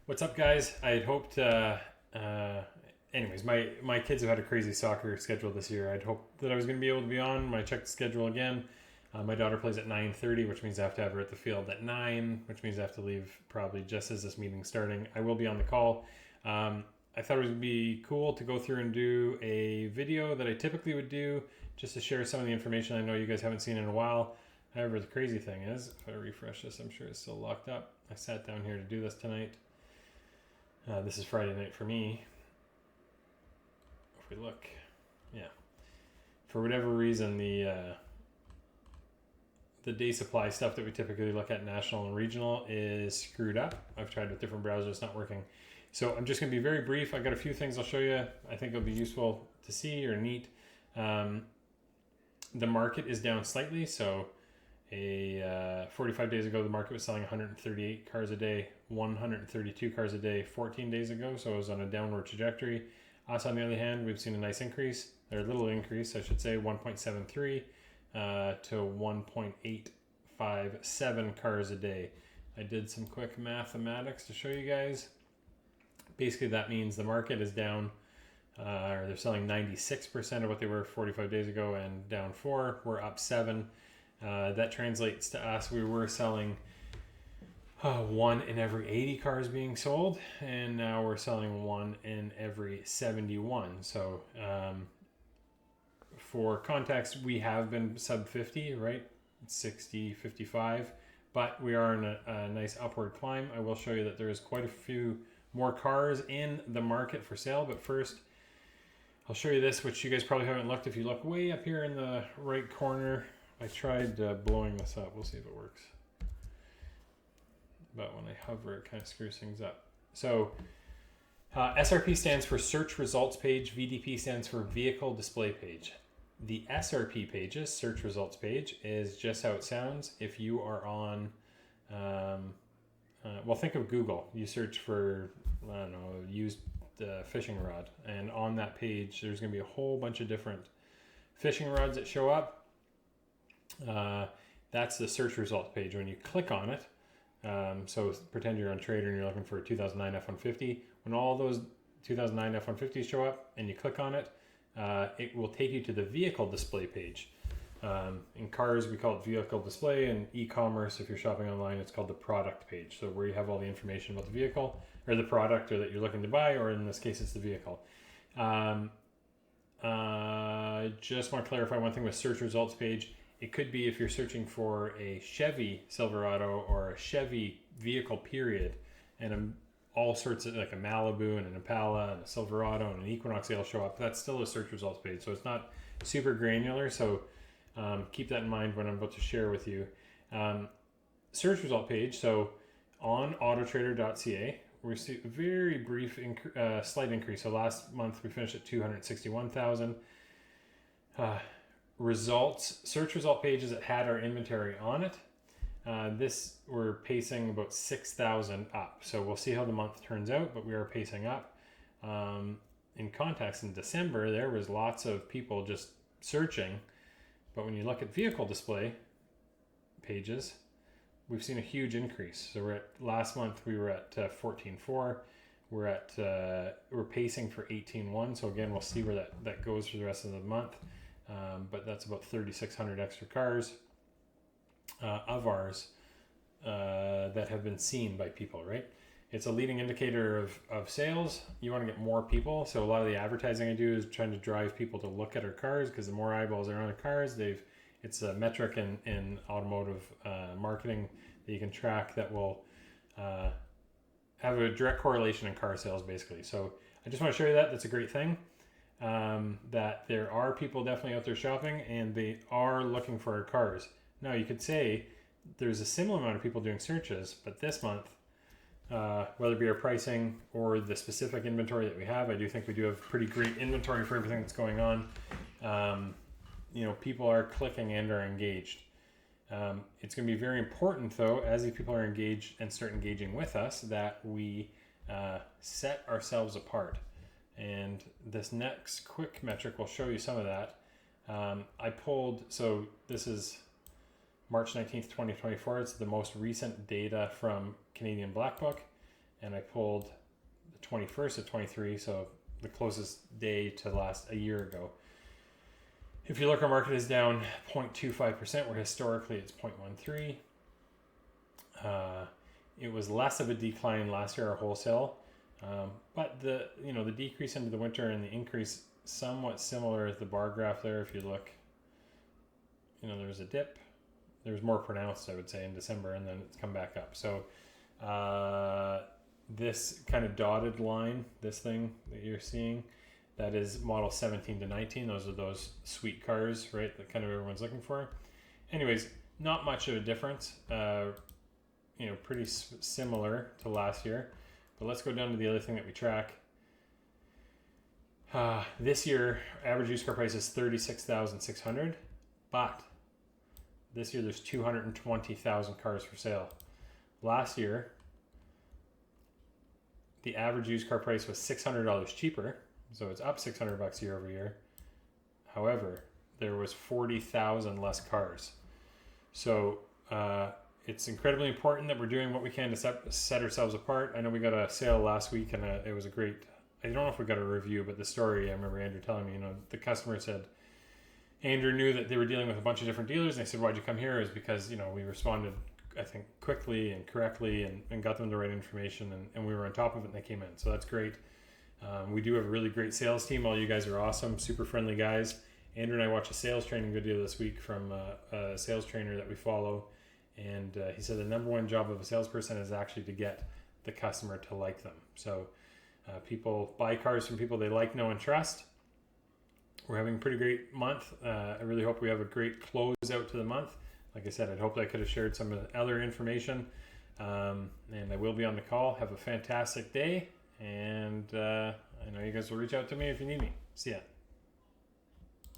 What's up, guys? I had hoped. Anyways, my kids have had a crazy soccer schedule this year. I'd hoped that I was going to be able to be on. I checked the schedule again. My daughter plays at 9:30, which means I have to have her at the field at 9, which means I have to leave probably just as this meeting's starting. I will be on the call. I thought it would be cool to go through and do a video that I typically would do just to share some of the information I know you guys haven't seen in a while. However, the crazy thing is, if I refresh this, I'm sure it's still locked up. I sat down here to do this tonight. This is Friday night for me. If we look, yeah, for whatever reason, the day supply stuff that we typically look at national and regional is screwed up. I've tried with different browsers, it's not working. So I'm just going to be very brief. I've got a few things I'll show you. I think it'll be useful to see or neat. The market is down slightly. So 45 days ago, the market was selling 138 cars a day, 132 cars a day 14 days ago. So it was on a downward trajectory. Us, on the other hand, we've seen a nice increase, or a little increase, I should say, 1.73 to 1.857 cars a day. I did some quick mathematics to show you guys. Basically, that means the market is down, or they're selling 96% of what they were 45 days ago, and down 4. We're up 7. That translates to us. We were selling 1 in every 80 cars being sold, and now we're selling 1 in every 71. So for context, we have been sub 50, right? 60, 55, but we are in a nice upward climb. I will show you that there is quite a few more cars in the market for sale, but first I'll show you this, which you guys probably haven't looked. If you look way up here in the right corner, I tried blowing this up. We'll see if it works. But when I hover, it kind of screws things up. So SRP stands for Search Results Page. VDP stands for Vehicle Display Page. The SRP pages, Search Results Page, is just how it sounds. If you are on, well, think of Google. You search for, I don't know, used fishing rod. And on that page, there's going to be a whole bunch of different fishing rods that show up. That's the Search Results page. When you click on it, so pretend you're on Trader and you're looking for a 2009 F-150. When all those 2009 F-150s show up and you click on it, it will take you to the vehicle display page. In cars, we call it vehicle display. In e-commerce, if you're shopping online, it's called the product page. So where you have all the information about the vehicle or the product or that you're looking to buy, or in this case, it's the vehicle. Just want to clarify one thing with search results page. It could be if you're searching for a Chevy Silverado or a Chevy vehicle period, and all sorts of, like a Malibu and an Impala and a Silverado and an Equinox, they'll show up. That's still a search results page. So it's not super granular. So keep that in mind when I'm about to share with you. Search result page. So on autotrader.ca, we see a very brief, slight increase. So last month we finished at 261,000. Results, search result pages that had our inventory on it. This we're pacing about 6,000 up. So we'll see how the month turns out, but we are pacing up. In context, in December, there was lots of people just searching. But when you look at vehicle display pages, we've seen a huge increase. So last month we were at 14.4. We're pacing for 18.1. So again, we'll see where that goes for the rest of the month. But that's about 3,600 extra cars of ours that have been seen by people, right? It's a leading indicator of sales. You want to get more people. So a lot of the advertising I do is trying to drive people to look at our cars, because the more eyeballs are on the cars, it's a metric in automotive marketing that you can track that will have a direct correlation in car sales, basically. So I just want to show you that. That's a great thing. That there are people definitely out there shopping, and they are looking for our cars. Now, you could say there's a similar amount of people doing searches, but this month, whether it be our pricing or the specific inventory that we have, I do think we do have pretty great inventory for everything that's going on. People are clicking and are engaged. It's going to be very important, though, as these people are engaged and start engaging with us, that we set ourselves apart. And this next quick metric will show you some of that. So this is March 19th, 2024. It's the most recent data from Canadian Black Book. and I pulled the 21st of 23, so the closest day to last a year ago. If you look, our market is down 0.25%, where historically it's 0.13. It was less of a decline last year, our wholesale, but the decrease into the winter and the increase somewhat similar as the bar graph there. If you look, there's a dip. There's more pronounced, I would say, in December, and then it's come back up. So this kind of dotted line, this thing that you're seeing, that is model 17 to 19. Those are those sweet cars, right, that kind of everyone's looking for. Anyways, not much of a difference. Pretty similar to last year. But let's go down to the other thing that we track. This year, average used car price is $36,600, but this year there's 220,000 cars for sale. Last year, the average used car price was $600 cheaper, so it's up $600 year over year. However, there was 40,000 less cars. So it's incredibly important that we're doing what we can to set ourselves apart. I know we got a sale last week, and it was a great, I don't know if we got a review, but the story, I remember Andrew telling me, the customer said, Andrew knew that they were dealing with a bunch of different dealers, and they said, why'd you come here? Is because, we responded, I think, quickly and correctly and got them the right information, and we were on top of it, and they came in. So that's great. We do have a really great sales team. All you guys are awesome, super friendly guys. Andrew and I watched a sales training video this week from a sales trainer that we follow. And he said the number one job of a salesperson is actually to get the customer to like them. So people buy cars from people they like, know, and trust. We're having a pretty great month. I really hope we have a great close out to the month. Like I said, I'd hoped I could have shared some of the other information. And I will be on the call. Have a fantastic day. And I know you guys will reach out to me if you need me. See ya.